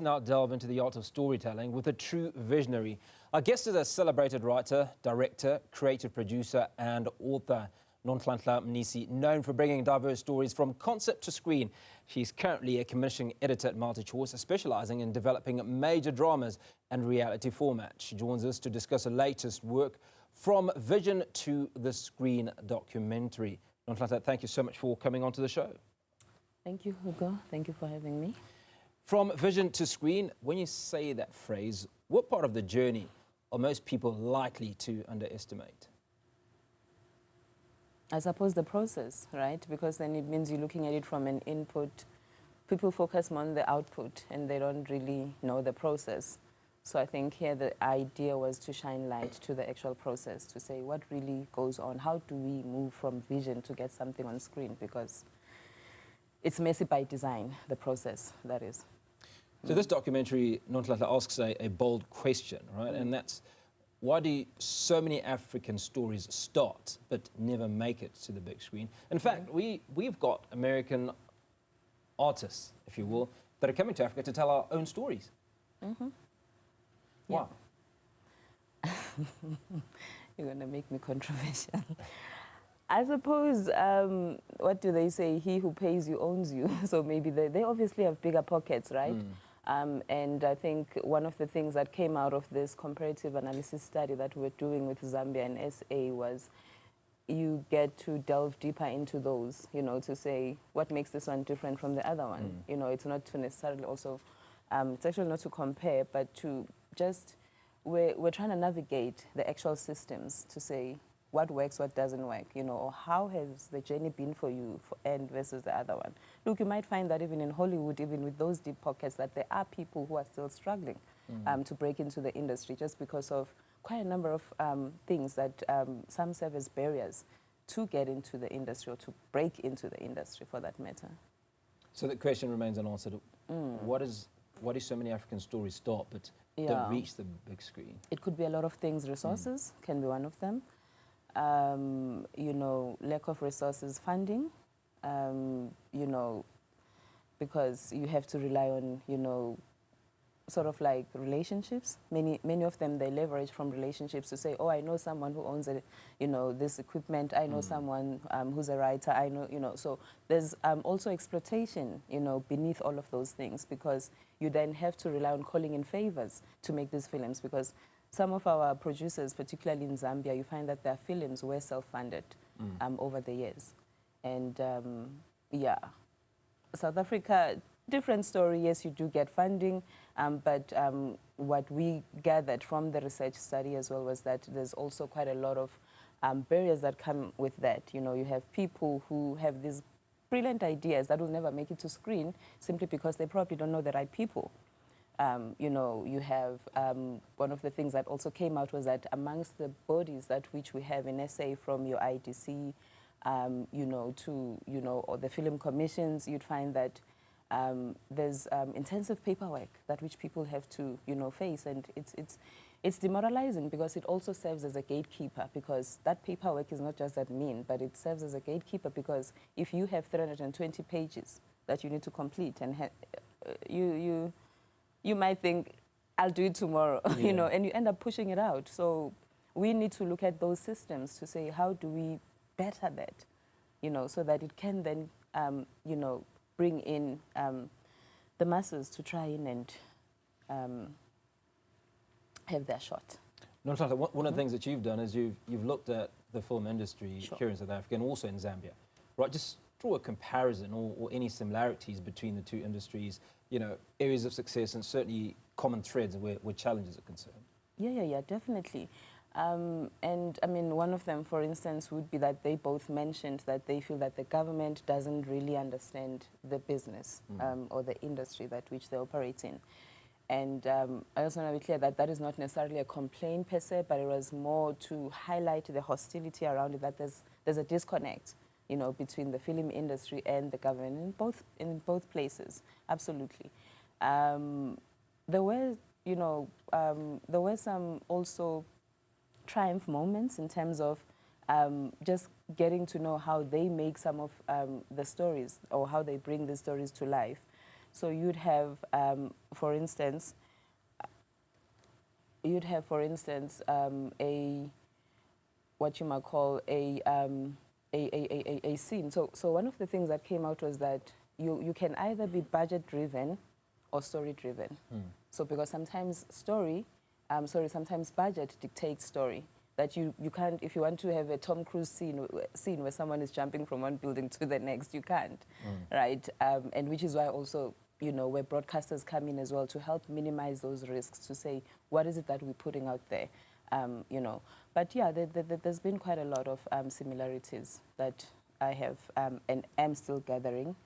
Now delve into the art of storytelling with a true visionary. Our guest is a celebrated writer, director, creative producer and author, Nonhlanhla Mnisi, known for bringing diverse stories from concept to screen. She's currently a commissioning editor at MultiChoice, specialising in developing major dramas and reality formats. She joins us to discuss her latest work, From Vision to the Screen documentary. Nonhlanhla, thank you so much for coming onto the show. Thank you, Hugo. Thank you for having me. From vision to screen, when you say that phrase, what part of the journey are most people likely to underestimate? I suppose the process, right? Because then it means you're looking at it from an input. People focus more on the output and they don't really know the process. So I think here the idea was to shine light to the actual process, to say what really goes on. How do we move from vision to get something on screen? Because it's messy by design, the process, that is. So this documentary, Nonhlanhla, asks a bold question, right? And that's, why do so many African stories start but never make it to the big screen? In fact, we've got American artists, if you will, that are coming to Africa to tell our own stories. Why? You're going to make me controversial. I suppose, what do they say? He who pays you owns you. So maybe they obviously have bigger pockets, right? And I think one of the things that came out of this comparative analysis study that we're doing with Zambia and SA was you get to delve deeper into those, you know, to say what makes this one different from the other one. You know, it's not to necessarily also, it's actually not to compare, but to just, we're trying to navigate the actual systems to say, what works, what doesn't work, you know, or how has the journey been for you and versus the other one. Look, you might find that even in Hollywood, even with those deep pockets, that there are people who are still struggling to break into the industry just because of quite a number of things that some serve as barriers to get into the industry or to break into the industry for that matter. So the question remains unanswered. Why do so many African stories start but don't reach the big screen? It could be a lot of things. Resources can be one of them. You know, lack of resources, funding, you know, because you have to rely on, you know, sort of like relationships. Many of them, they leverage from relationships to say, oh, I know someone who owns, you know, this equipment. I know someone who's a writer. I know, you know, so there's also exploitation, you know, beneath all of those things, because you then have to rely on calling in favors to make these films, because some of our producers, particularly in Zambia, you find that their films were self-funded over the years. And yeah, South Africa, different story. Yes, you do get funding, but what we gathered from the research study as well was that there's also quite a lot of barriers that come with that. You know, you have people who have these brilliant ideas that will never make it to screen simply because they probably don't know the right people. You know, you have, one of the things that also came out was that amongst the bodies that which we have in SA, from your IDC, you know, to, you know, or the film commissions, you'd find that there's intensive paperwork that which people have to, you know, face. And it's demoralizing because it also serves as a gatekeeper, because that paperwork is not just admin, but it serves as a gatekeeper, because if you have 320 pages that you need to complete and you might think, I'll do it tomorrow, you know, and you end up pushing it out. So we need to look at those systems to say, how do we better that, you know, so that it can then, you know, bring in the masses to try in and have their shot. Nonhlanhla, one of the things that you've done is you've looked at the film industry here in South Africa and also in Zambia, right? Just draw a comparison or any similarities between the two industries, you know, areas of success and certainly common threads where challenges are concerned. Yeah, definitely. And I mean, one of them, for instance, would be that they both mentioned that they feel that the government doesn't really understand the business or the industry that which they operate in. And I also want to be clear that that is not necessarily a complaint per se, but it was more to highlight the hostility around it, that there's a disconnect, you know, between the film industry and the government in both places. Absolutely. There were, you know, there were some also triumph moments in terms of just getting to know how they make some of the stories, or how they bring the stories to life. So you'd have, for instance, a what you might call a scene. So one of the things that came out was that you can either be budget driven or story driven. So because sometimes sometimes budget dictates story. That you can't, if you want to have a Tom Cruise scene where someone is jumping from one building to the next, you can't, right? And which is why also, you know, where broadcasters come in as well to help minimize those risks, to say, what is it that we're putting out there, you know. But yeah, there's been quite a lot of similarities that I have and am still gathering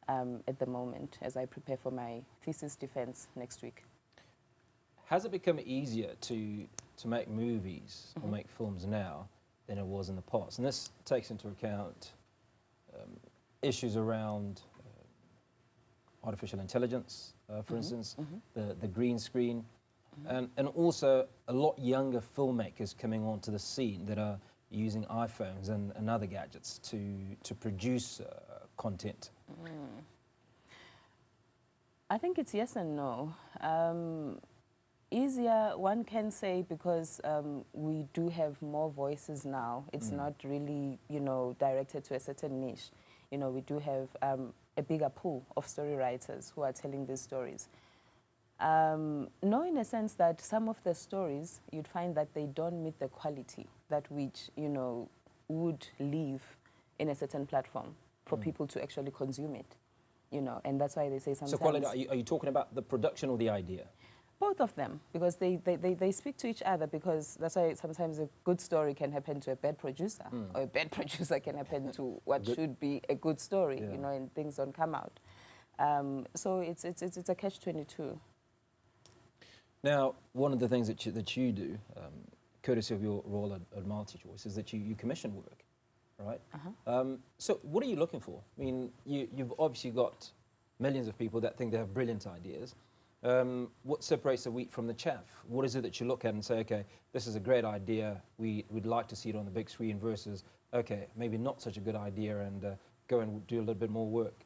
at the moment as I prepare for my thesis defense next week. Has it become easier to make movies or make films now than it was in the past? And this takes into account issues around artificial intelligence, for instance, the green screen, and also a lot younger filmmakers coming onto the scene that are using iPhones and other gadgets to produce content. I think it's yes and no. Easier, one can say, because we do have more voices now. It's not really, you know, directed to a certain niche. You know, we do have a bigger pool of story writers who are telling these stories. No, in a sense that some of the stories, you'd find that they don't meet the quality that which, you know, would live in a certain platform for people to actually consume it. You know, and that's why they say sometimes... So quality, are you talking about the production or the idea? Both of them, because they speak to each other, because that's why sometimes a good story can happen to a bad producer, or a bad producer can happen to what should be a good story, you know, and things don't come out. So it's a catch-22. Now, one of the things that you do, courtesy of your role at MultiChoice, is that you commission work, right? So what are you looking for? I mean, you've obviously got millions of people that think they have brilliant ideas. What separates the wheat from the chaff? What is it that you look at and say, okay, this is a great idea, we'd like to see it on the big screen, versus, okay, maybe not such a good idea, and go and do a little bit more work?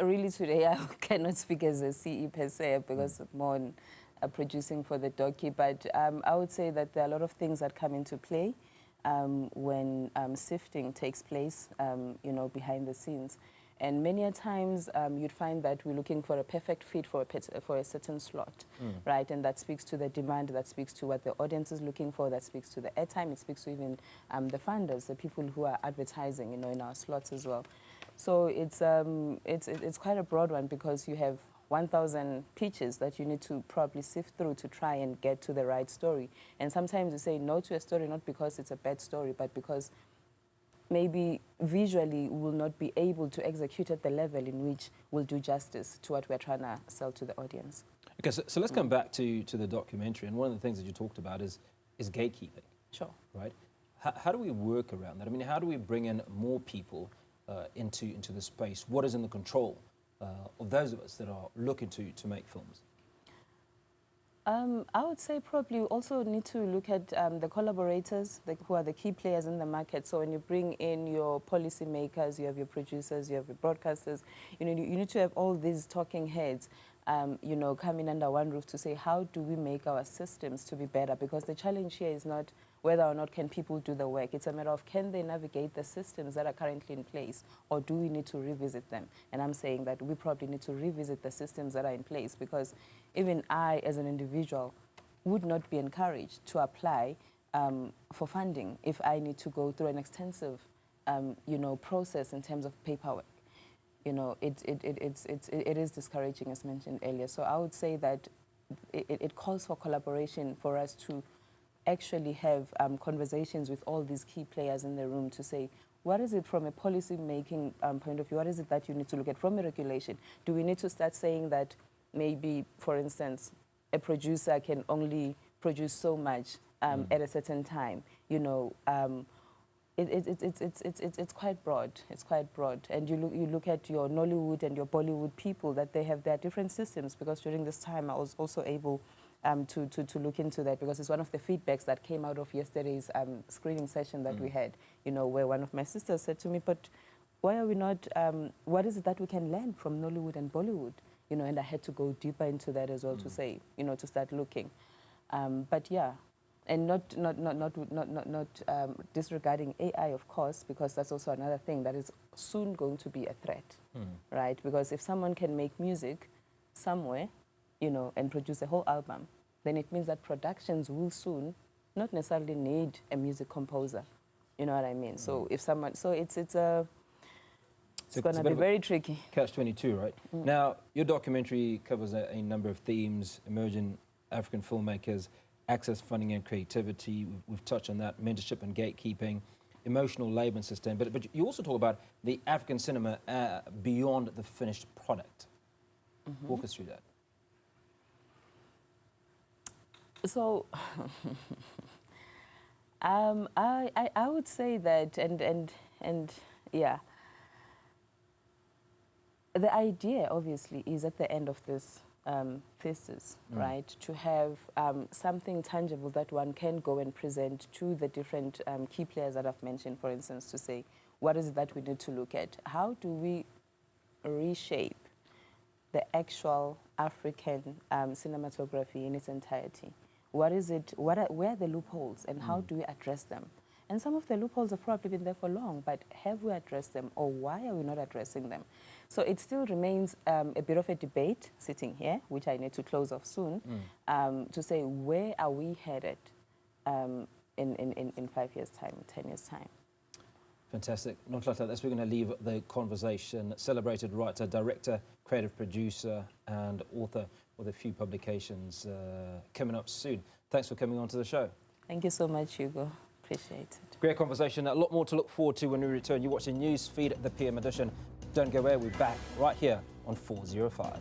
Really today I cannot speak as a CE per se, because I'm more on producing for the docu, but I would say that there are a lot of things that come into play when sifting takes place, you know, behind the scenes. And many a times you'd find that we're looking for a perfect fit for a certain slot, right? And that speaks to the demand, that speaks to what the audience is looking for, that speaks to the airtime, it speaks to even the funders, the people who are advertising, you know, in our slots as well. So it's quite a broad one, because you have 1,000 pitches that you need to probably sift through to try and get to the right story. And sometimes you say no to a story, not because it's a bad story, but because maybe visually will not be able to execute at the level in which will do justice to what we're trying to sell to the audience. Okay, so let's come back to the documentary, and one of the things that you talked about is gatekeeping. Sure. Right? How do we work around that? I mean, how do we bring in more people into the space? What is in the control of those of us that are looking to make films? I would say probably you also need to look at the collaborators, who are the key players in the market. So when you bring in your policymakers, you have your producers, you have your broadcasters, you know, you need to have all these talking heads, you know, coming under one roof to say, how do we make our systems to be better? Because the challenge here is not whether or not can people do the work. It's a matter of, can they navigate the systems that are currently in place, or do we need to revisit them? And I'm saying that we probably need to revisit the systems that are in place, because even I, as an individual, would not be encouraged to apply for funding if I need to go through an extensive, you know, process in terms of paperwork. You know, it is discouraging, as mentioned earlier. So I would say that it calls for collaboration for us to actually have conversations with all these key players in the room to say, what is it from a policy-making point of view? What is it that you need to look at from a regulation? Do we need to start saying that maybe, for instance, a producer can only produce so much at a certain time? You know, it's quite broad. It's quite broad. And you look at your Nollywood and your Bollywood people, that they have their different systems, because during this time I was also able to look into that, because it's one of the feedbacks that came out of yesterday's screening session that we had, you know, where one of my sisters said to me, but why are we not, what is it that we can learn from Nollywood and Bollywood? You know, and I had to go deeper into that as well to say, you know, to start looking. But yeah, and not disregarding AI, of course, because that's also another thing that is soon going to be a threat, right? Because if someone can make music somewhere, you know, and produce a whole album, then it means that productions will soon not necessarily need a music composer. You know what I mean? So if someone, so it's going to be very tricky. Catch-22, right? Now, your documentary covers a number of themes: emerging African filmmakers, access, funding, and creativity. We've touched on that: mentorship and gatekeeping, emotional labour and sustain. But you also talk about the African cinema beyond the finished product. Walk us through that. So, I would say that, and yeah, the idea obviously is at the end of this thesis, right, to have something tangible that one can go and present to the different key players that I've mentioned, for instance, to say, what is it that we need to look at? How do we reshape the actual African cinematography in its entirety? What is it, where are the loopholes, and how do we address them? And some of the loopholes have probably been there for long, but have we addressed them, or why are we not addressing them? So it still remains a bit of a debate sitting here, which I need to close off soon, to say, where are we headed in 5 years' time, 10 years' time? Fantastic. Nonhlanhla, that's where we're going to leave the conversation. Celebrated writer, director, creative producer, and author with a few publications coming up soon. Thanks for coming on to the show. Thank you so much, Hugo. Appreciate it. Great conversation. A lot more to look forward to when we return. You're watching Newsfeed, the PM edition. Don't go away. We're back right here on 405.